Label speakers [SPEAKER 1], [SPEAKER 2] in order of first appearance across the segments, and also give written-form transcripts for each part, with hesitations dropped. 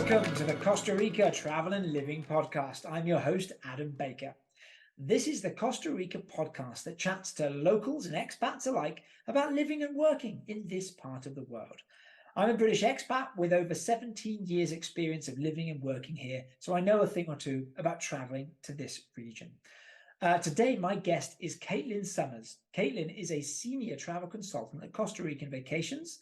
[SPEAKER 1] Welcome to the Costa Rica Travel and Living Podcast. I'm your host, Adam Baker. This is the Costa Rica podcast that chats to locals and expats alike about living and working in this part of the world. I'm a British expat with over 17 years experience of living and working here, so I know a thing or two about traveling to this region. Today, my guest is Caitlin. Caitlin is a senior travel consultant at Costa Rican Vacations,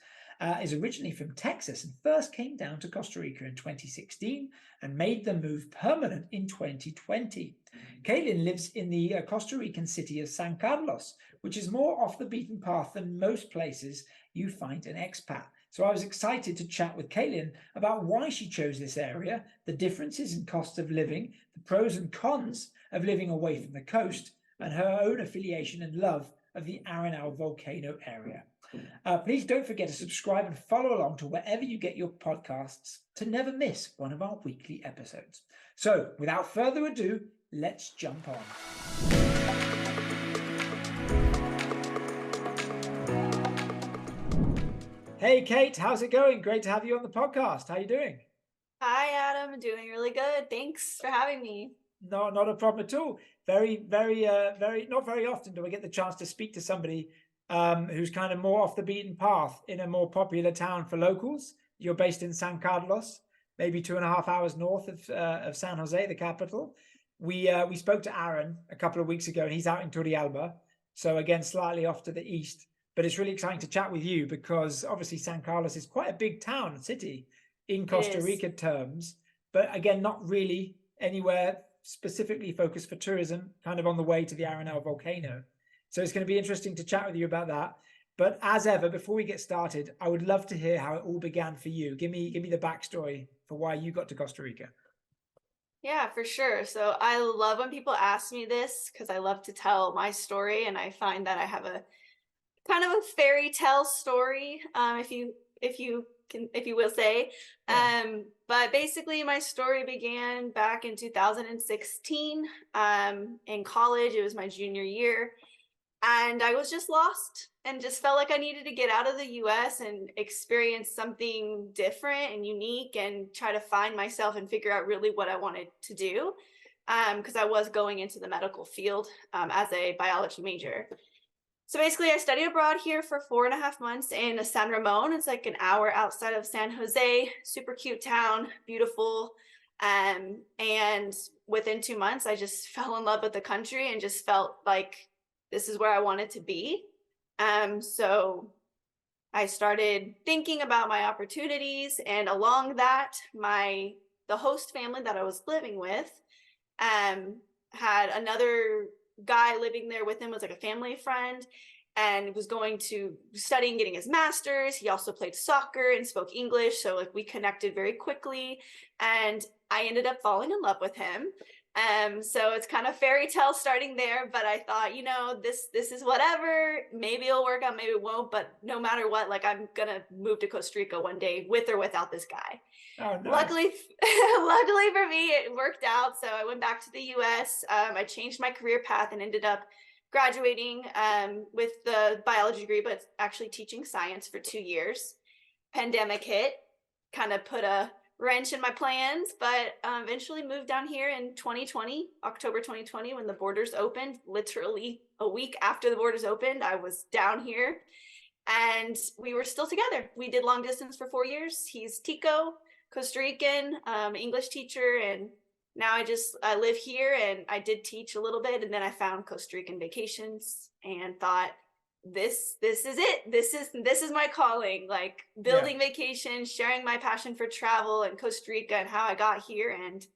[SPEAKER 1] is originally from Texas and first came down to Costa Rica in 2016 and made the move permanent in 2020. Caitlin lives in the Costa Rican city of San Carlos, which is more off the beaten path than most places you find an expat. So I was excited to chat with Caitlin about why she chose this area, the differences in cost of living, the pros and cons of living away from the coast, and her own affiliation and love of the Arenal Volcano area. Please don't forget to subscribe and follow along to wherever you get your podcasts to never miss one of our weekly episodes. So without further ado, let's jump on. Hey, Kate, how's it going? Great to have you on the podcast. How are you doing?
[SPEAKER 2] Hi, Adam. I'm doing really good. Thanks for having me.
[SPEAKER 1] No, not a problem at all. Not very often do I get the chance to speak to somebody who's kind of more off the beaten path in a more popular town for locals. You're based in San Carlos, maybe 2.5 hours north of San Jose, the capital. We spoke to Aaron a couple of weeks ago, and he's out in Turrialba, so again slightly off to the east. But it's really exciting to chat with you because obviously San Carlos is quite a big town and city in Costa Rica terms, but again not really anywhere specifically focused for tourism, kind of on the way to the Arenal Volcano. So it's going to be interesting to chat with you about that. But as ever, before we get started, I would love to hear how it all began for you. Give me the backstory for why you got to Costa Rica.
[SPEAKER 2] Yeah, for sure. So I love when people ask me this because I love to tell my story, and I find that I have a kind of a fairy tale story, if you will say.
[SPEAKER 1] Yeah.
[SPEAKER 2] But basically my story began back in 2016 in college. It was my junior year. And I was just lost and just felt like I needed to get out of the US and experience something different and unique and try to find myself and figure out really what I wanted to do. Because I was going into the medical field as a biology major. So basically I studied abroad here for 4.5 months in San Ramon. It's like an hour outside of San Jose, super cute town, beautiful. And within 2 months, I just fell in love with the country and just felt like this is where I wanted to be. So I started thinking about my opportunities, and along that, the host family that I was living with had another guy living there with him, was like a family friend, and was going to study and getting his master's. He also played soccer and spoke English, so like we connected very quickly, and I ended up falling in love with him. So it's kind of fairy tale starting there, but I thought, this is whatever, maybe it'll work out, maybe it won't, but no matter what, like I'm gonna move to Costa Rica one day with or without this guy.
[SPEAKER 1] Oh, nice.
[SPEAKER 2] Luckily for me, it worked out. So I went back to the US. I changed my career path and ended up graduating with the biology degree, but actually teaching science for 2 years. Pandemic hit, kind of put a wrench in my plans, but eventually moved down here in 2020, October 2020, when the borders opened. Literally a week after the borders opened, I was down here and we were still together. We did long distance for 4 years. He's Tico, Costa Rican, English teacher, and now I live here, and I did teach a little bit, and then I found Costa Rican Vacations and thought, this is it. This is my calling, like building vacations, sharing my passion for travel and Costa Rica and how I got here. And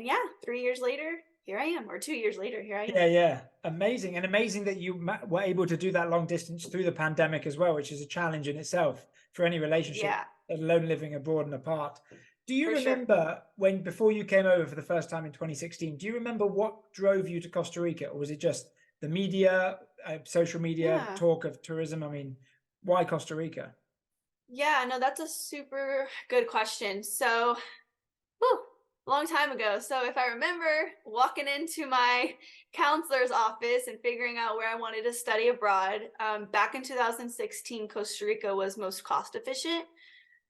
[SPEAKER 2] yeah, 3 years later, here I am, or 2 years later, here I am.
[SPEAKER 1] Yeah. Amazing. And amazing that you were able to do that long distance through the pandemic as well, which is a challenge in itself for any relationship, let alone living abroad and apart. Do you remember before you came over for the first time in 2016, do you remember what drove you to Costa Rica? Or was it just the media, social media, talk of tourism? I mean, why Costa Rica?
[SPEAKER 2] Yeah, no, that's a super good question. So, long time ago. So if I remember walking into my counselor's office and figuring out where I wanted to study abroad, back in 2016, Costa Rica was most cost efficient.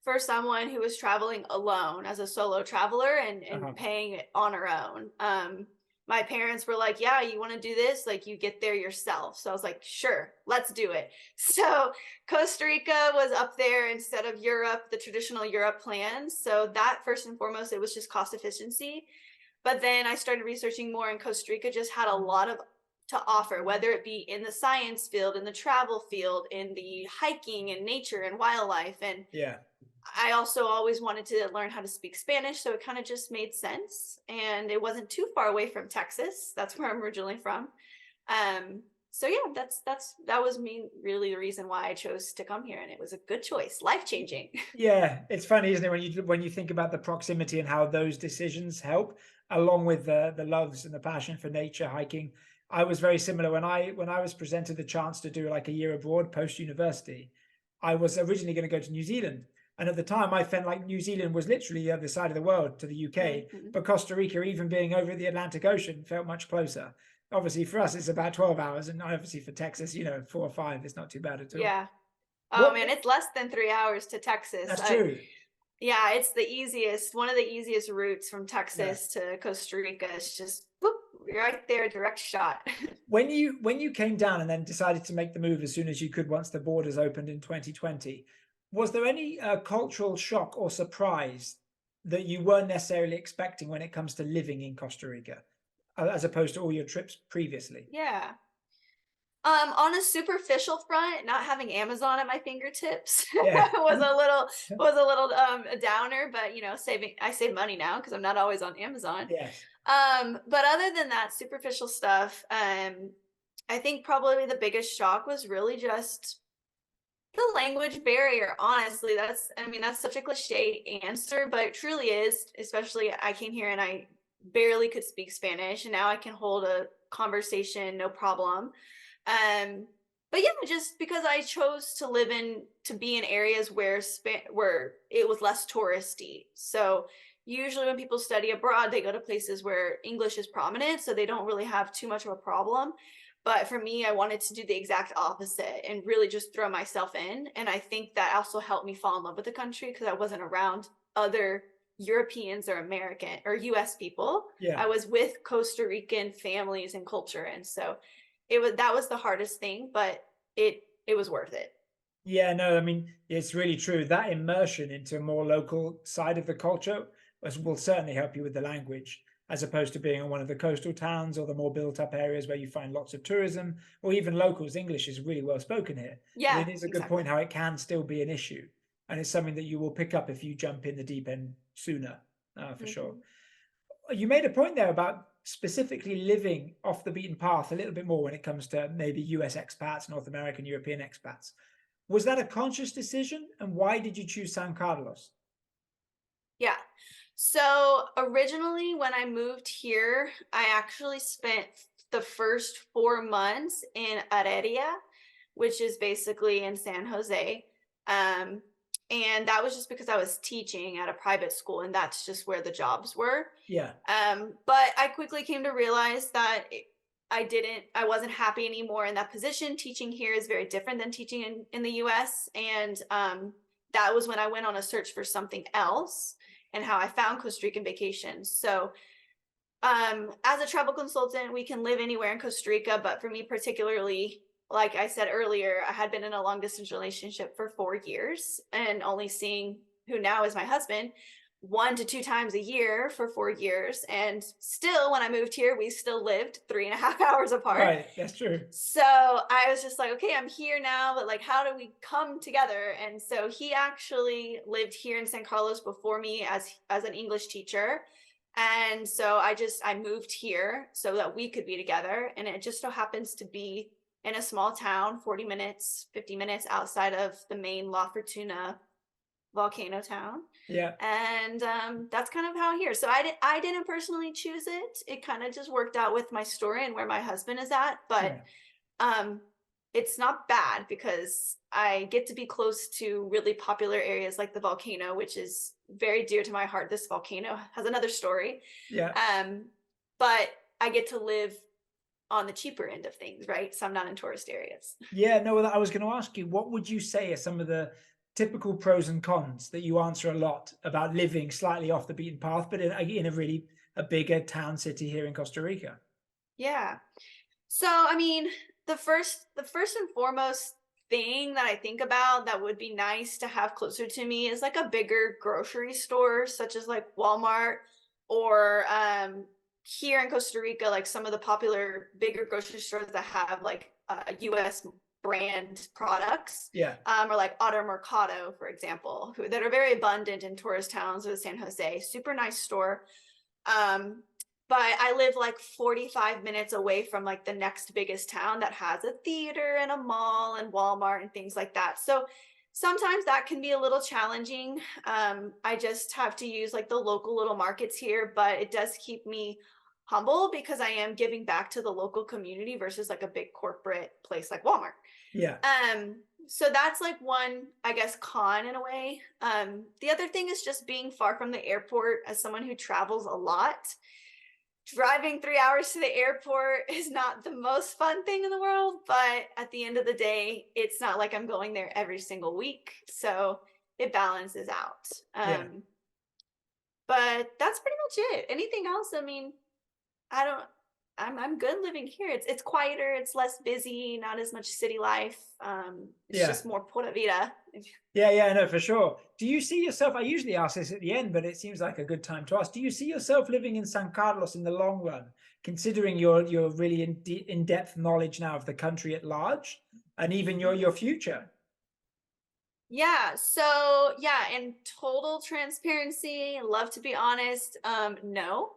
[SPEAKER 2] for someone who was traveling alone as a solo traveler
[SPEAKER 1] Uh-huh.
[SPEAKER 2] and paying it on her own. My parents were like, yeah, you want to do this? Like, you get there yourself. So I was like, sure, let's do it. So Costa Rica was up there instead of Europe, the traditional Europe plans. So that, first and foremost, it was just cost efficiency. But then I started researching more, and Costa Rica just had a lot of to offer, whether it be in the science field, in the travel field, in the hiking and nature and wildlife. And
[SPEAKER 1] Yeah.
[SPEAKER 2] I also always wanted to learn how to speak Spanish, so it kind of just made sense. And it wasn't too far away from Texas. That's where I'm originally from. So yeah, that was me, really the reason why I chose to come here, and it was a good choice, life changing.
[SPEAKER 1] Yeah, it's funny, isn't it, when you think about the proximity and how those decisions help, along with the loves and the passion for nature, hiking. I was very similar when I was presented the chance to do like a year abroad post university. I was originally going to go to New Zealand, and at the time I felt like New Zealand was literally the other side of the world to the UK,
[SPEAKER 2] Mhm.
[SPEAKER 1] but Costa Rica, even being over the Atlantic Ocean, felt much closer. Obviously, for us, it's about 12 hours, and obviously for Texas, 4 or 5, it's not too bad at all.
[SPEAKER 2] Yeah. Oh
[SPEAKER 1] What?
[SPEAKER 2] man, it's less than 3 hours to Texas.
[SPEAKER 1] That's true.
[SPEAKER 2] Yeah, it's the easiest, one of the easiest routes from
[SPEAKER 1] Yeah.
[SPEAKER 2] Texas to Costa Rica. It's just whoop, right there, direct shot.
[SPEAKER 1] When you came down and then decided to make the move as soon as you could once the borders opened in 2020, was there any cultural shock or surprise that you weren't necessarily expecting when it comes to living in Costa Rica, as opposed to all your trips previously?
[SPEAKER 2] Yeah. On a superficial front, not having Amazon at my fingertips
[SPEAKER 1] Yeah.
[SPEAKER 2] was a little a downer, but I save money now because I'm not always on Amazon.
[SPEAKER 1] Yes.
[SPEAKER 2] But other than that superficial stuff, I think probably the biggest shock was really just the language barrier. Honestly, that's such a cliche answer, but it truly is. Especially, I came here and I barely could speak Spanish, and now I can hold a conversation no problem. um but yeah, just because I chose to be in areas where it was less touristy. So usually when people study abroad, they go to places where English is prominent, so they don't really have too much of a problem. But for me, I wanted to do the exact opposite and really just throw myself in. And I think that also helped me fall in love with the country because I wasn't around other Europeans or American or US people.
[SPEAKER 1] Yeah.
[SPEAKER 2] I was with Costa Rican families and culture. And so that was the hardest thing, but it was worth it.
[SPEAKER 1] Yeah, no, I mean, it's really true. That immersion into a more local side of the culture will certainly help you with the language, as opposed to being in one of the coastal towns or the more built up areas where you find lots of tourism or even locals. English is really well spoken here. But
[SPEAKER 2] Yeah,
[SPEAKER 1] it is a good point
[SPEAKER 2] exactly.
[SPEAKER 1] how it can still be an issue. And it's something that you will pick up if you jump in the deep end sooner, for sure.
[SPEAKER 2] Hmm.
[SPEAKER 1] You made a point there about specifically living off the beaten path a little bit more when it comes to maybe US expats, North American, European expats. Was that a conscious decision? And why did you choose San Carlos?
[SPEAKER 2] Yeah. So originally, when I moved here, I actually spent the first 4 months in Aredia, which is basically in San Jose. Um, and that was just because I was teaching at a private school, and that's just where the jobs were.
[SPEAKER 1] Yeah,
[SPEAKER 2] But I quickly came to realize that I wasn't happy anymore in that position. Teaching here is very different than teaching in the US. And that was when I went on a search for something else, and how I found Costa Rican Vacation. So as a travel consultant, we can live anywhere in Costa Rica. But for me particularly, like I said earlier, I had been in a long distance relationship for 4 years and only seeing who now is my husband 1 to 2 times a year for 4 years. And still, when I moved here, we still lived 3.5 hours apart.
[SPEAKER 1] right. That's true.
[SPEAKER 2] So I was just like, okay, I'm here now, but like, how do we come together? And so he actually lived here in San Carlos before me as an English teacher. And so I moved here so that we could be together. And it just so happens to be in a small town, 40 minutes, 50 minutes outside of the main La Fortuna volcano town.
[SPEAKER 1] Yeah.
[SPEAKER 2] And that's kind of how here. So I didn't personally choose it. It kind of just worked out with my story and where my husband is at. But
[SPEAKER 1] Yeah.
[SPEAKER 2] it's not bad because I get to be close to really popular areas like the volcano, which is very dear to my heart. This volcano has another story.
[SPEAKER 1] Yeah.
[SPEAKER 2] But I get to live on the cheaper end of things, right? So I'm not in tourist areas.
[SPEAKER 1] Yeah. No, I was going to ask you, what would you say are some of the typical pros and cons that you answer a lot about living slightly off the beaten path, but in a really a bigger town city here in Costa Rica?
[SPEAKER 2] Yeah. So, I mean, the first and foremost thing that I think about that would be nice to have closer to me is like a bigger grocery store, such as like Walmart or here in Costa Rica, like some of the popular bigger grocery stores that have like US brand products,
[SPEAKER 1] Yeah.
[SPEAKER 2] or like Auto Mercado, for example, that are very abundant in tourist towns of San Jose. Super nice store. Um, but I live like 45 minutes away from like the next biggest town that has a theater and a mall and Walmart and things like that. So sometimes that can be a little challenging. I just have to use like the local little markets here, but it does keep me humble because I am giving back to the local community versus like a big corporate place like Walmart.
[SPEAKER 1] Yeah.
[SPEAKER 2] So that's like one, I guess, con in a way. The other thing is just being far from the airport. As someone who travels a lot, driving 3 hours to the airport is not the most fun thing in the world, but at the end of the day, it's not like I'm going there every single week. So it balances out.
[SPEAKER 1] Yeah.
[SPEAKER 2] But that's pretty much it. Anything else? I mean, I don't I'm good living here. It's quieter, it's less busy, not as much city life. It's
[SPEAKER 1] Yeah.
[SPEAKER 2] just more pura vida.
[SPEAKER 1] Yeah, yeah, no, for sure. Do you see yourself? I usually ask this at the end, but it seems like a good time to ask. Do you see yourself living in San Carlos in the long run, considering your really in-depth knowledge now of the country at large, and even your future?
[SPEAKER 2] Yeah, so yeah, in total transparency, love to be honest. No.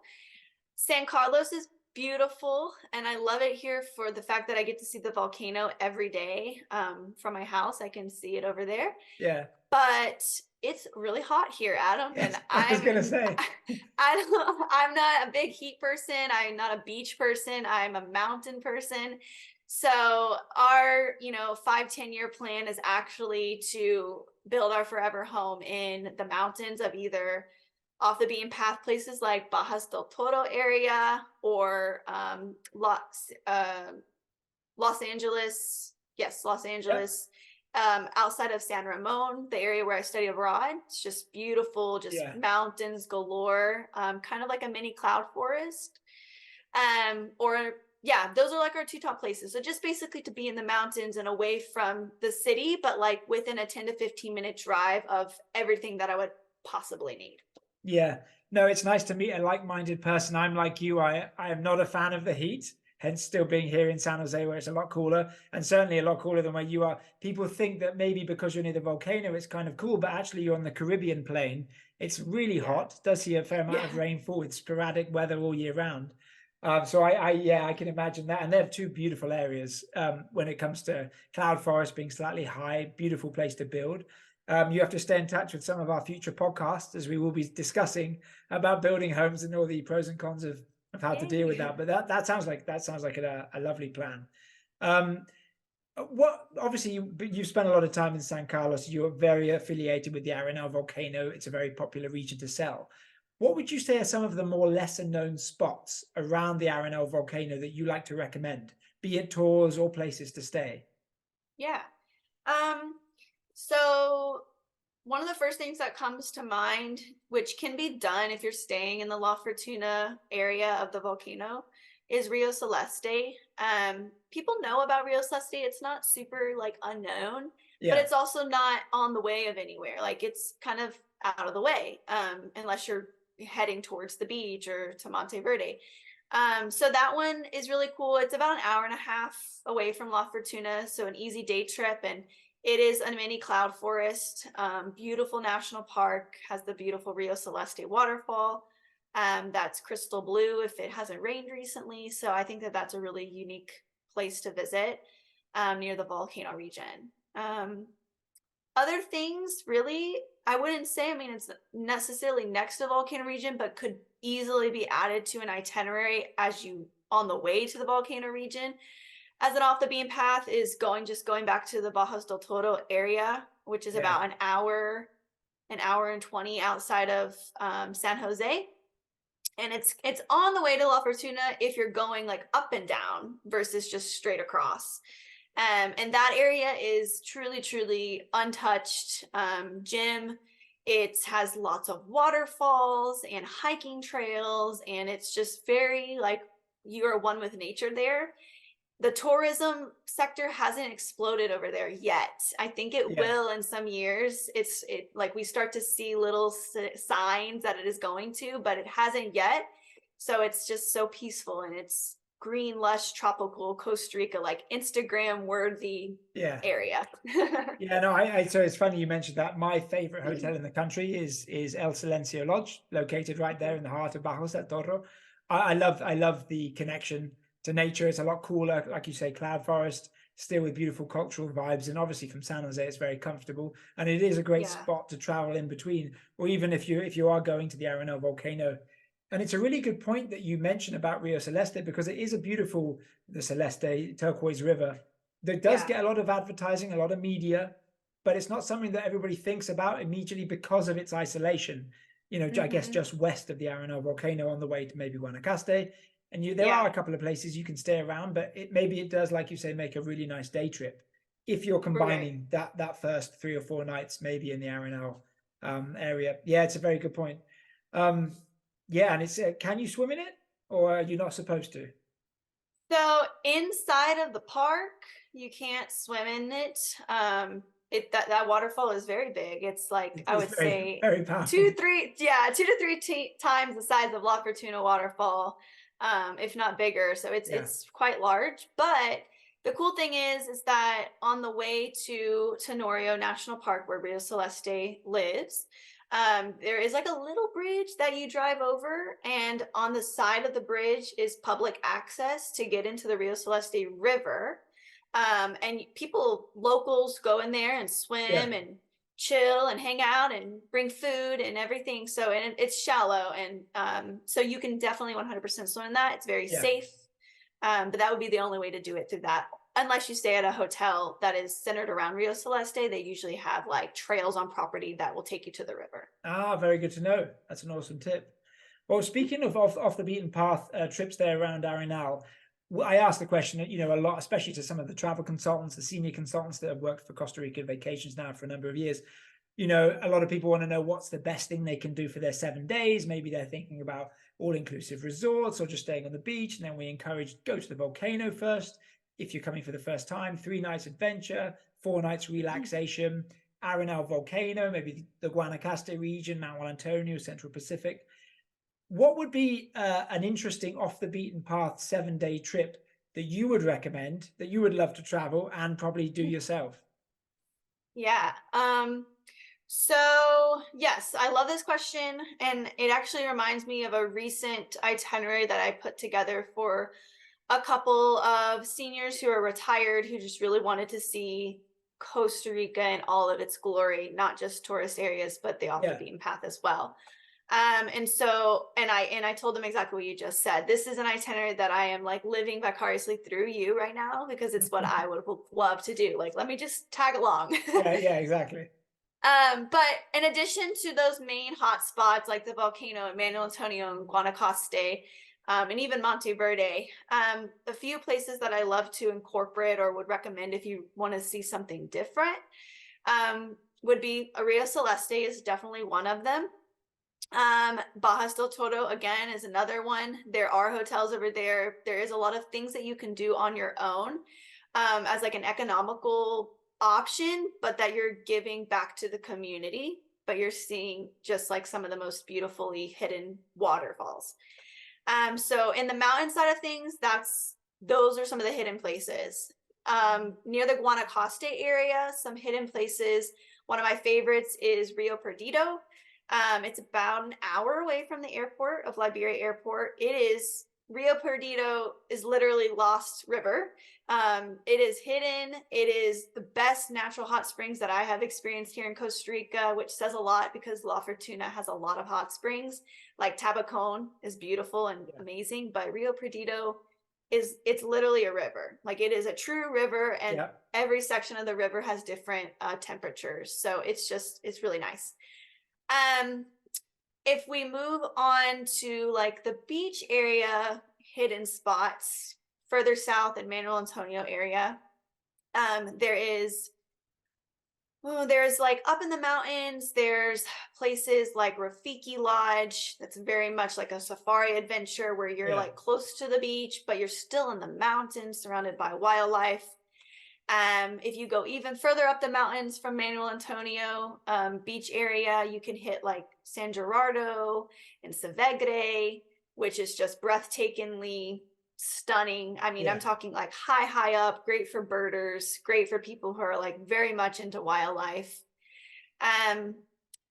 [SPEAKER 2] San Carlos is beautiful and I love it here for the fact that I get to see the volcano every day. From my house. I can see it over there.
[SPEAKER 1] Yeah.
[SPEAKER 2] But it's really hot here, Adam, and
[SPEAKER 1] Yes, I was gonna say.
[SPEAKER 2] I'm not a big heat person. I'm not a beach person. I'm a mountain person. So our, 5-10 year plan is actually to build our forever home in the mountains of either off the beaten path places like Bajas del Toro area or Los Angeles. Yes, Los
[SPEAKER 1] Yep.
[SPEAKER 2] Angeles. Outside of San Ramon, the area where I study abroad. It's just beautiful, just
[SPEAKER 1] Yeah.
[SPEAKER 2] mountains galore, kind of like a mini cloud forest. Or yeah, those are like our two top places. So just basically to be in the mountains and away from the city, but like within a 10 to 15 minute drive of everything that I would possibly need.
[SPEAKER 1] Yeah. No, it's nice to meet a like-minded person. I'm like you. I am not a fan of the heat, hence still being here in San Jose where it's a lot cooler, and certainly a lot cooler than where you are. People think that maybe because you're near the volcano, it's kind of cool, but actually you're on the Caribbean plain. It's really
[SPEAKER 2] Yeah.
[SPEAKER 1] hot. Does see a fair amount
[SPEAKER 2] Yeah.
[SPEAKER 1] of rainfall with sporadic weather all year round. So yeah, I can imagine that. And they have two beautiful areas when it comes to cloud forest being slightly high, beautiful place to build. You have to stay in touch with some of our future podcasts as we will be discussing about building homes and all the pros and cons of how to deal with
[SPEAKER 2] Yay.
[SPEAKER 1] that. But that sounds like a lovely plan. Um, what obviously you've spent a lot of time in San Carlos. You're very affiliated with the Arenal Volcano. It's a very popular region to sell. What would you say are some of the more lesser known spots around the Arenal Volcano that you like to recommend, be it tours or places to stay?
[SPEAKER 2] Yeah. So one of the first things that comes to mind, which can be done if you're staying in the La Fortuna area of the volcano, is Rio Celeste. People know about Rio Celeste. It's not super like unknown, but
[SPEAKER 1] Yeah.
[SPEAKER 2] it's also not on the way of anywhere. Like it's kind of out of the way, unless you're heading towards the beach or to Monteverde. So that one is really cool. It's about an hour and a half away from La Fortuna, so an easy day trip, and it is a mini cloud forest. Beautiful national park, has the beautiful Rio Celeste waterfall. That's crystal blue if it hasn't rained recently. So I think that that's a really unique place to visit near the volcano region. Other things, really, I wouldn't say, I mean, it's necessarily next to volcano region, but could easily be added to an itinerary as you on the way to the volcano region. As an off the beaten path is just going back to the Bajas del Toro area, which is
[SPEAKER 1] Yeah.
[SPEAKER 2] about an hour and 20 outside of San Jose. And it's on the way to La Fortuna if you're going like up and down versus just straight across. And that area is truly, truly untouched. Gym. It has lots of waterfalls and hiking trails, and it's just very like you are one with nature there. The tourism sector hasn't exploded over there yet. I think it
[SPEAKER 1] Yeah.
[SPEAKER 2] will in some years. Like we start to see little signs that it is going to, but it hasn't yet. So it's just so peaceful, and it's green, lush, tropical Costa Rica, like Instagram worthy
[SPEAKER 1] Yeah.
[SPEAKER 2] area.
[SPEAKER 1] Yeah, no, so it's funny you mentioned that. My favorite hotel in the country is El Silencio Lodge, located right there in the heart of Bajos del Toro. I love the connection to nature. It's a lot cooler, like you say, cloud forest, still with beautiful cultural vibes, and obviously from San Jose, it's very comfortable, and it is a great
[SPEAKER 2] Yeah.
[SPEAKER 1] spot to travel in between, or even if you are going to the Arenal Volcano. And it's a really good point that you mentioned about Rio Celeste, because it is a beautiful, the Celeste turquoise river that does
[SPEAKER 2] Yeah.
[SPEAKER 1] get a lot of advertising, a lot of media, but it's not something that everybody thinks about immediately because of its isolation. I guess
[SPEAKER 2] Hmm.
[SPEAKER 1] just west of the Arenal volcano on the way to maybe Guanacaste. And there
[SPEAKER 2] Yeah.
[SPEAKER 1] are a couple of places you can stay around, but maybe it does, like you say, make a really nice day trip if you're
[SPEAKER 2] Right.
[SPEAKER 1] combining that first 3 or 4 nights maybe in the Arenal area. Yeah, it's a very good point. Um, yeah, and it's can you swim in it, or are you not supposed to?
[SPEAKER 2] So inside of the park, you can't swim in it. That waterfall is very big. It's like I
[SPEAKER 1] It's
[SPEAKER 2] would
[SPEAKER 1] very,
[SPEAKER 2] say
[SPEAKER 1] very powerful.
[SPEAKER 2] 2 to 3 times the size of La Fortuna waterfall, if not bigger. So it's
[SPEAKER 1] Yeah.
[SPEAKER 2] it's quite large. But the cool thing is that on the way to Tenorio National Park, where Rio Celeste lives, there is like a little bridge that you drive over, and on the side of the bridge is public access to get into the Rio Celeste River. And people, locals, go in there and
[SPEAKER 1] Yeah.
[SPEAKER 2] swim and chill and hang out and bring food and everything. So, and it's shallow, and so you can definitely 100% swim in that. It's very
[SPEAKER 1] Yeah.
[SPEAKER 2] safe. But that would be the only way to do it through that. Unless you stay at a hotel that is centered around Rio Celeste, they usually have like trails on property that will take you to the river.
[SPEAKER 1] Ah, very good to know. That's an awesome tip. Well, speaking of off the beaten path trips there around Arenal, I asked the question, a lot, especially to some of the travel consultants, the senior consultants that have worked for Costa Rican Vacations now for a number of years. A lot of people want to know what's the best thing they can do for their 7 days. Maybe they're thinking about all-inclusive resorts or just staying on the beach. And then we encourage go to the volcano first. If you're coming for the first time, 3 nights adventure, 4 nights relaxation, Arenal Volcano, maybe the Guanacaste region, Mount Juan Antonio, Central Pacific. What would be an interesting off the beaten path 7 day trip that you would recommend, that you would love to travel and probably do yourself?
[SPEAKER 2] Yeah. So yes, I love this question. And it actually reminds me of a recent itinerary that I put together for a couple of seniors who are retired who just really wanted to see Costa Rica in all of its glory, not just tourist areas, but the off the
[SPEAKER 1] Yeah.
[SPEAKER 2] beaten path as well. And I told them exactly what you just said. This is an itinerary that I am like living vicariously through you right now, because it's what I would love to do. Like, let me just tag along.
[SPEAKER 1] Yeah, yeah, exactly.
[SPEAKER 2] But in addition to those main hot spots like the volcano, Manuel Antonio and Guanacaste, and even Monteverde, a few places that I love to incorporate or would recommend if you want to see something different, would be Rio Celeste is definitely one of them. Bajas del Toro again is another one. There are hotels over there. There is a lot of things that you can do on your own, as like an economical option, but that you're giving back to the community, but you're seeing just like some of the most beautifully hidden waterfalls. So in the mountain side of things, those are some of the hidden places. Near the Guanacaste area, some hidden places. One of my favorites is Rio Perdido. It's about an hour away from the airport of Liberia Airport. Rio Perdido is literally Lost River. It is hidden. It is the best natural hot springs that I have experienced here in Costa Rica, which says a lot because La Fortuna has a lot of hot springs. Like Tabacon is beautiful and amazing, but Rio Perdido it's literally a river. Like, it is a true river, and
[SPEAKER 1] Yeah.
[SPEAKER 2] every section of the river has different temperatures. So it's really nice. Um, if we move on to like the beach area hidden spots further south in Manuel Antonio area, There is there's like up in the mountains, there's places like Rafiki Lodge. That's very much like a safari adventure where you're
[SPEAKER 1] Yeah.
[SPEAKER 2] like close to the beach, but you're still in the mountains surrounded by wildlife. If you go even further up the mountains from Manuel Antonio beach area, you can hit like San Gerardo and Savegre, which is just breathtakingly stunning. I mean,
[SPEAKER 1] Yeah.
[SPEAKER 2] I'm talking like high up, great for birders, great for people who are like very much into wildlife. Um,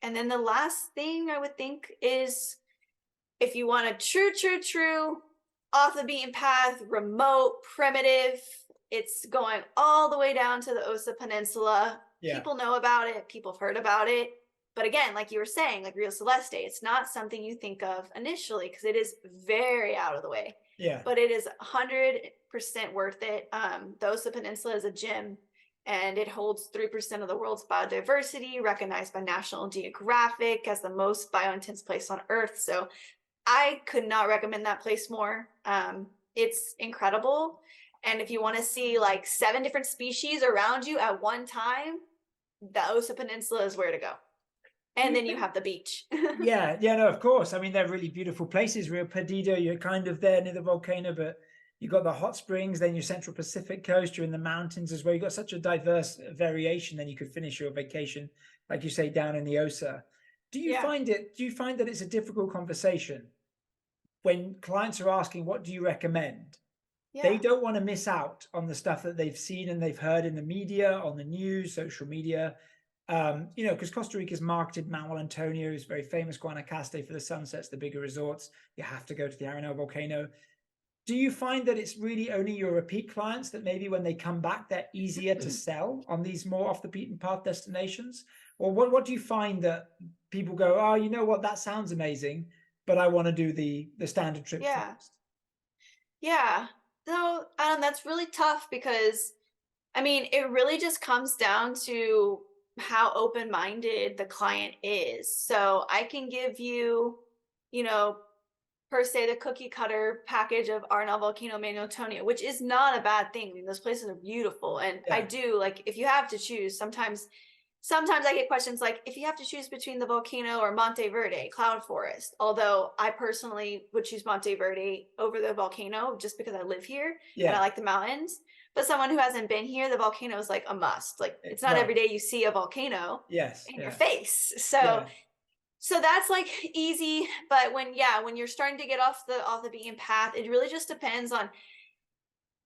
[SPEAKER 2] and then the last thing I would think is if you want a true off the beaten path, remote, primitive, it's going all the way down to the Osa Peninsula.
[SPEAKER 1] Yeah.
[SPEAKER 2] People know about it, people have heard about it. But again, like you were saying, like Rio Celeste, it's not something you think of initially because it is very out of the way.
[SPEAKER 1] Yeah.
[SPEAKER 2] But it is 100% worth it. The Osa Peninsula is a gem and it holds 3% of the world's biodiversity, recognized by National Geographic as the most biointense place on Earth. So I could not recommend that place more. It's incredible. And if you want to see like 7 different species around you at one time, the Osa Peninsula is where to go. And then you have the beach.
[SPEAKER 1] Yeah, no, of course. I mean, they're really beautiful places. Rio Perdido, you're kind of there near the volcano, but you've got the hot springs, then your Central Pacific coast, you're in the mountains as well. You've got such a diverse variation, then you could finish your vacation, like you say, down in the Osa. Do you find that it's a difficult conversation when clients are asking, what do you recommend? They don't want to miss out on the stuff that they've seen and they've heard in the media, on the news, social media. Because Costa Rica's marketed Manuel Antonio is very famous, Guanacaste for the sunsets, the bigger resorts. You have to go to the Arenal Volcano. Do you find that it's really only your repeat clients that maybe when they come back, they're easier to sell on these more off the beaten path destinations? Or what do you find that people go, oh, you know what, that sounds amazing, but I want to do the standard trip first?
[SPEAKER 2] Yeah. No, that's really tough because I mean, it really just comes down to how open-minded the client is. So I can give you, you know, per se the cookie cutter package of Arenal Volcano Manuel Antonio, which is not a bad thing. I mean, those places are beautiful. And I do like if you have to choose, sometimes I get questions like if you have to choose between the volcano or Monte Verde, cloud forest. Although I personally would choose Monte Verde over the volcano just because I live here and I like the mountains. But someone who hasn't been here, the volcano is like a must. Like it's not every day you see a volcano in your face. So that's like easy. But when you're starting to get off the beaten path, it really just depends on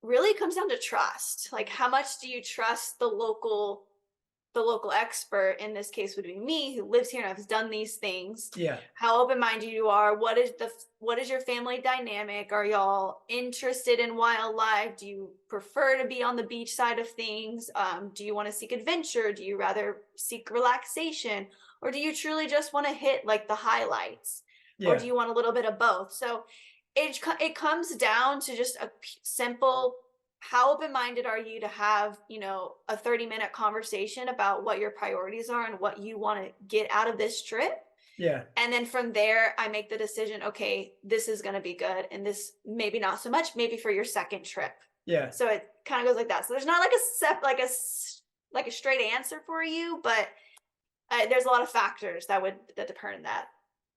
[SPEAKER 2] really comes down to trust. Like how much do you trust the local expert, in this case would be me, who lives here and has done these things. How open-minded you are. What is your family dynamic? Are y'all interested in wildlife? Do you prefer to be on the beach side of things? Do you want to seek adventure? Do you rather seek relaxation? Or do you truly just want to hit like the highlights? Or do you want a little bit of both? So it comes down to just a simple, how open-minded are you to have, a 30-minute conversation about what your priorities are and what you want to get out of this trip? And then from there, I make the decision, okay, this is going to be good. And this maybe not so much, maybe for your second trip. So it kind of goes like that. So there's not like a straight answer for you, but there's a lot of factors that depend on that.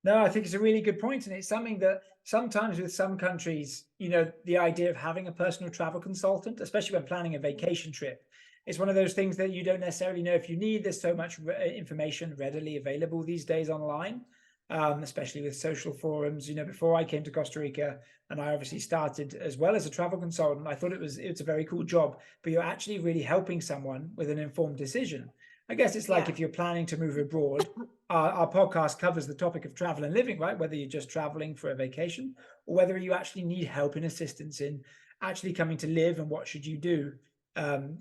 [SPEAKER 1] No, I think it's a really good point. And it's something that sometimes with some countries, the idea of having a personal travel consultant, especially when planning a vacation trip, is one of those things that you don't necessarily know if you need. There's so much information readily available these days online, especially with social forums. Before I came to Costa Rica, and I obviously started as well as a travel consultant, I thought it's a very cool job, but you're actually really helping someone with an informed decision. I guess it's like if you're planning to move abroad, our podcast covers the topic of travel and living, right? Whether you're just traveling for a vacation or whether you actually need help and assistance in actually coming to live, and what should you do, and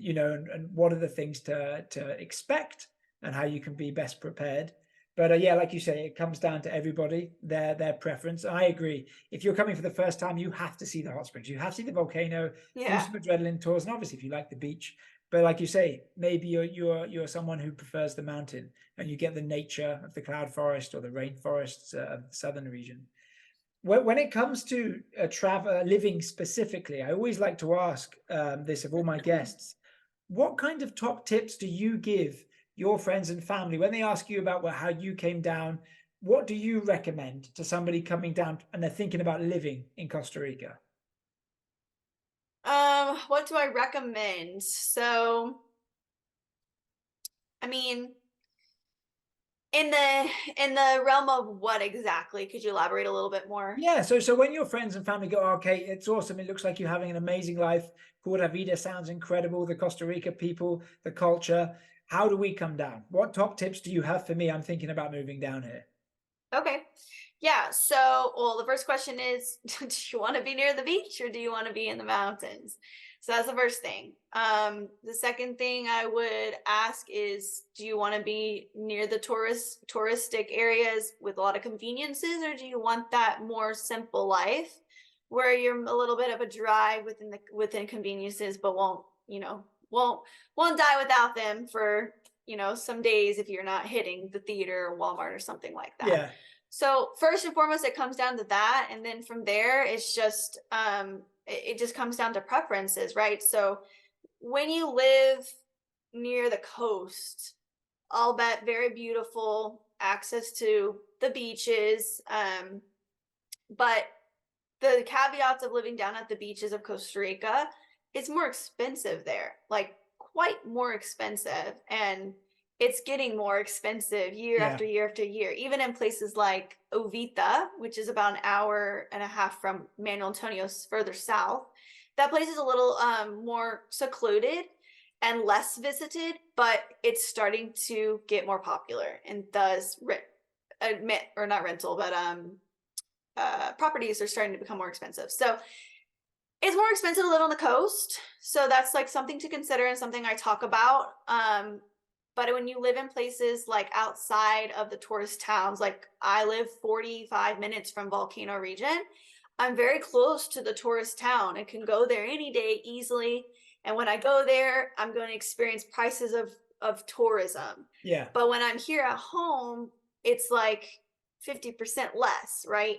[SPEAKER 1] what are the things to expect and how you can be best prepared. But like you say, it comes down to everybody, their preference. I agree. If you're coming for the first time, you have to see the hot springs. You have to see the volcano, do some adrenaline tours, and obviously if you like the beach. But like you say, maybe you're someone who prefers the mountain and you get the nature of the cloud forest or the rainforests of the southern region. When it comes to travel living specifically, I always like to ask this of all my guests: what kind of top tips do you give your friends and family when they ask you about how you came down? What do you recommend to somebody coming down and they're thinking about living in Costa Rica?
[SPEAKER 2] What do I recommend? So, I mean, in the realm of what exactly? Could you elaborate a little bit more?
[SPEAKER 1] Yeah, so when your friends and family go, okay, it's awesome. It looks like you're having an amazing life. Pura Vida sounds incredible. The Costa Rica people, the culture. How do we come down? What top tips do you have for me? I'm thinking about moving down here.
[SPEAKER 2] Okay. Yeah. So, well, the first question is, do you want to be near the beach or do you want to be in the mountains? So that's the first thing. The second thing I would ask is, do you want to be near the touristic areas with a lot of conveniences, or do you want that more simple life where you're a little bit of a drive within conveniences, but won't die without them for some days if you're not hitting the theater or Walmart or something like that.
[SPEAKER 1] Yeah,
[SPEAKER 2] So first and foremost, it comes down to that, and then from there, it's just it just comes down to preferences, right? So when you live near the coast, I'll bet very beautiful, access to the beaches, but the caveats of living down at the beaches of Costa Rica, it's more expensive there, like quite more expensive, and it's getting more expensive year
[SPEAKER 1] yeah,
[SPEAKER 2] after year after year, even in places like Ovita, which is about an hour and a half from Manuel Antonio, further south. That place is a little more secluded and less visited, but it's starting to get more popular and does admit, or not rental, but properties are starting to become more expensive. So it's more expensive to live on the coast. So that's like something to consider and something I talk about. But when you live in places like outside of the tourist towns, like I live 45 minutes from Volcano region, I'm very close to the tourist town and can go there any day easily. And when I go there, I'm going to experience prices of tourism.
[SPEAKER 1] yeah.
[SPEAKER 2] But when I'm here at home, it's like 50% less, right?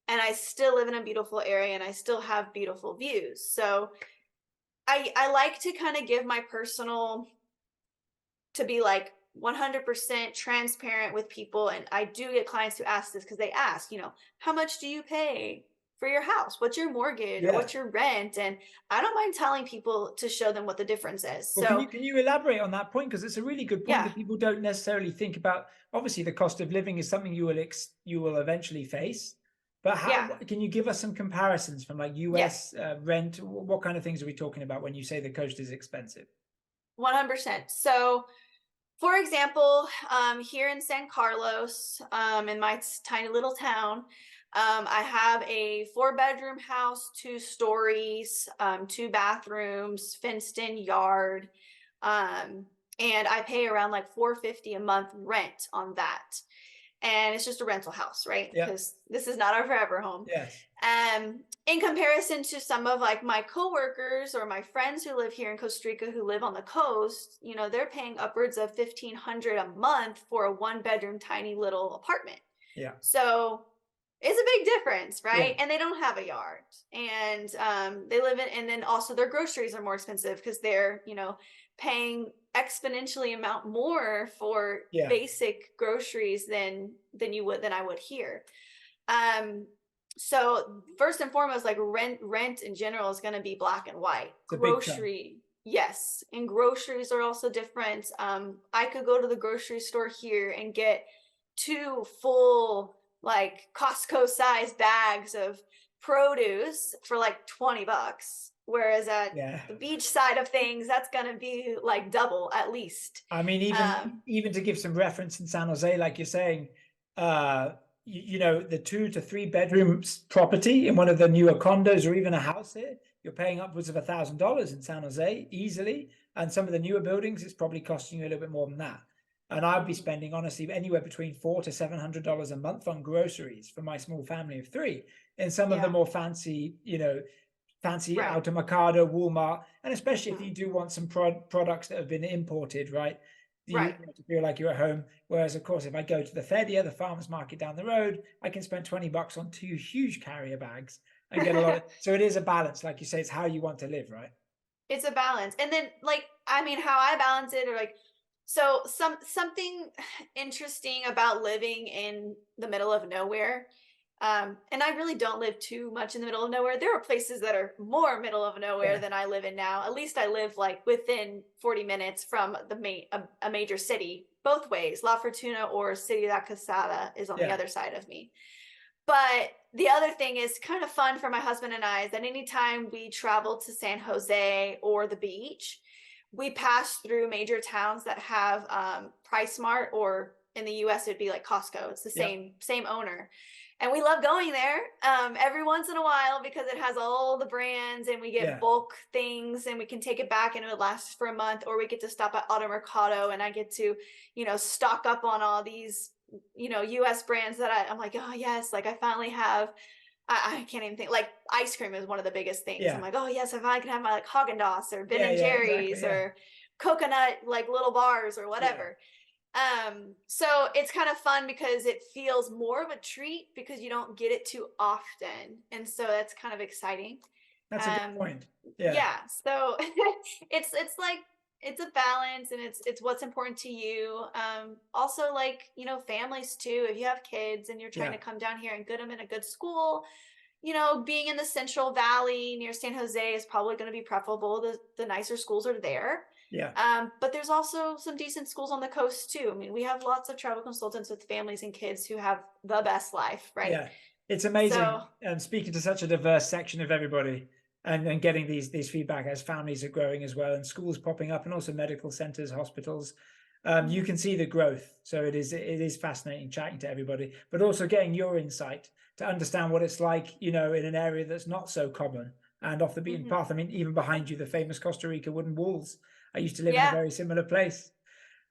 [SPEAKER 2] And I still live in a beautiful area and I still have beautiful views. So I like to kind of give my personal, to be like 100% transparent with people. And I do get clients who ask this because they ask, how much do you pay for your house? What's your mortgage or
[SPEAKER 1] Yeah.
[SPEAKER 2] what's your rent? And I don't mind telling people to show them what the difference is.
[SPEAKER 1] Well,
[SPEAKER 2] So
[SPEAKER 1] can you elaborate on that point? Because it's a really good point
[SPEAKER 2] yeah,
[SPEAKER 1] that people don't necessarily think about. Obviously, the cost of living is something you will eventually face. But how
[SPEAKER 2] yeah,
[SPEAKER 1] can you give us some comparisons from like
[SPEAKER 2] yes,
[SPEAKER 1] US rent? What kind of things are we talking about when you say the coast is expensive?
[SPEAKER 2] 100%. So for example, here in San Carlos, in my tiny little town, I have a 4-bedroom house, 2 stories, 2 bathrooms, fenced-in yard, and I pay around like $450 a month rent on that. And it's just a rental house, right?
[SPEAKER 1] Yeah.
[SPEAKER 2] Because this is not our forever home.
[SPEAKER 1] Yes.
[SPEAKER 2] In comparison to some of like my coworkers or my friends who live here in Costa Rica who live on the coast, they're paying upwards of $1,500 a month for a 1-bedroom tiny little apartment.
[SPEAKER 1] Yeah.
[SPEAKER 2] So it's a big difference, right?
[SPEAKER 1] Yeah.
[SPEAKER 2] And they don't have a yard, and they live in, and then also their groceries are more expensive because they're paying exponentially amount more for
[SPEAKER 1] Yeah.
[SPEAKER 2] basic groceries than I would here. So first and foremost, like rent in general is going to be black and white.
[SPEAKER 1] It's a big chunk.
[SPEAKER 2] Yes, and groceries are also different. I could go to the grocery store here and get 2 full like Costco sized bags of produce for like $20, whereas at
[SPEAKER 1] Yeah.
[SPEAKER 2] the beach side of things, that's going to be like double at least.
[SPEAKER 1] I mean, even to give some reference in San Jose, like you're saying, the 2 to 3 bedrooms property in one of the newer condos or even a house here, you're paying upwards of $1,000 in San Jose easily. And some of the newer buildings, it's probably costing you a little bit more than that. And I'd be spending honestly anywhere between $400 to $700 a month on groceries for my small family of 3. In some of the more fancy, fancy
[SPEAKER 2] Right.
[SPEAKER 1] Automercado, Walmart, and especially if you do want some products that have been imported, right? You
[SPEAKER 2] Right.
[SPEAKER 1] have to feel like you're at home. Whereas, of course, if I go to the Fedia, the farmer's market down the road, I can spend $20 on 2 huge carrier bags and get a lot of. So it is a balance, like you say, it's how you want to live, right?
[SPEAKER 2] It's a balance. And then like, I mean, how I balance it, or like, so something interesting about living in the middle of nowhere. And I really don't live too much in the middle of nowhere. There are places that are more middle of nowhere
[SPEAKER 1] Yeah.
[SPEAKER 2] than I live in now. At least I live like within 40 minutes from a major city, both ways. La Fortuna or Ciudad Casada is on the
[SPEAKER 1] Yeah.
[SPEAKER 2] other side of me. But the other thing is kind of fun for my husband and I is that anytime we travel to San Jose or the beach, we pass through major towns that have PriceSmart, or in the US it'd be like Costco. It's the
[SPEAKER 1] Yeah.
[SPEAKER 2] same owner. And we love going there every once in a while because it has all the brands, and we get
[SPEAKER 1] Yeah.
[SPEAKER 2] bulk things, and we can take it back and it lasts for a month. Or we get to stop at Auto Mercado and I get to, stock up on all these, US brands that I'm like, oh yes, like I finally have. I can't even think. Like ice cream is one of the biggest things. I'm
[SPEAKER 1] Yeah.
[SPEAKER 2] like, oh yes, if I can have my like Haagen-Dazs or Ben
[SPEAKER 1] Yeah.
[SPEAKER 2] and
[SPEAKER 1] Yeah. Exactly.
[SPEAKER 2] Jerry's
[SPEAKER 1] Yeah.
[SPEAKER 2] or coconut like little bars or
[SPEAKER 1] Yeah.
[SPEAKER 2] whatever. So it's kind of fun because it feels more of a treat because you don't get it too often. And so that's kind of exciting.
[SPEAKER 1] That's a good point. Yeah.
[SPEAKER 2] Yeah. So it's like it's a balance, and it's what's important to you. Also like, families too. If you have kids and you're trying
[SPEAKER 1] Yeah.
[SPEAKER 2] to come down here and get them in a good school, being in the Central Valley near San Jose is probably going to be preferable. The nicer schools are there.
[SPEAKER 1] Yeah.
[SPEAKER 2] But there's also some decent schools on the coast too. I mean, we have lots of travel consultants with families and kids who have the best life, right?
[SPEAKER 1] Yeah. It's amazing.
[SPEAKER 2] So
[SPEAKER 1] Speaking to such a diverse section of everybody, and getting these feedback as families are growing as well, and schools popping up, and also medical centers, hospitals. You can see the growth. So it is fascinating chatting to everybody, but also getting your insight to understand what it's like, in an area that's not so common and off the beaten path. I mean, even behind you, the famous Costa Rica wooden walls. I used to live in a very similar place.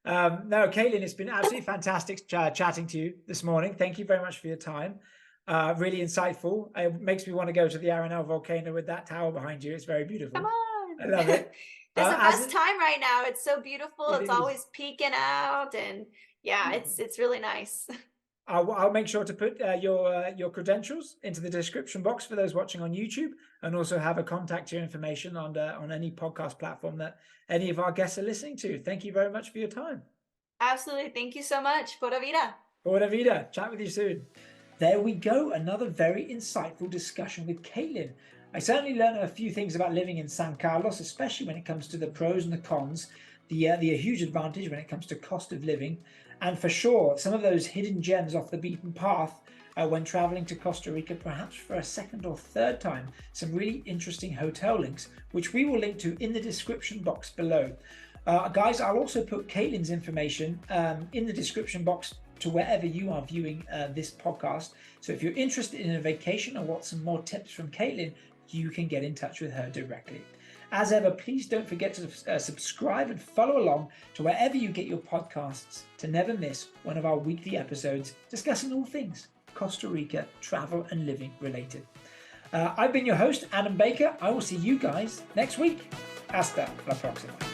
[SPEAKER 1] No, Caitlin, it's been absolutely fantastic chatting to you this morning. Thank you very much for your time. Really insightful. It makes me want to go to the Arenal Volcano with that tower behind you. It's very beautiful.
[SPEAKER 2] come on.
[SPEAKER 1] I love it.
[SPEAKER 2] It's the best time right now. It's so beautiful. It's
[SPEAKER 1] is.
[SPEAKER 2] always peeking out, and yeah, it's really nice.
[SPEAKER 1] I'll make sure to put your credentials into the description box for those watching on YouTube, and also have a contact your information on any podcast platform that any of our guests are listening to. Thank you very much for your time.
[SPEAKER 2] Absolutely. Thank you so much. Pura vida.
[SPEAKER 1] Pura vida. Chat with you soon. There we go. Another very insightful discussion with Caitlin. I certainly learned a few things about living in San Carlos, especially when it comes to the pros and the cons, the huge advantage when it comes to cost of living, and for sure, some of those hidden gems off the beaten path when traveling to Costa Rica, perhaps for a second or third time. Some really interesting hotel links, which we will link to in the description box below. Guys, I'll also put Caitlin's information in the description box to wherever you are viewing this podcast. So if you're interested in a vacation or want some more tips from Caitlin, you can get in touch with her directly. As ever, please don't forget to subscribe and follow along to wherever you get your podcasts to never miss one of our weekly episodes discussing all things Costa Rica travel and living related. I've been your host, Adam Baker. I will see you guys next week. Hasta la próxima.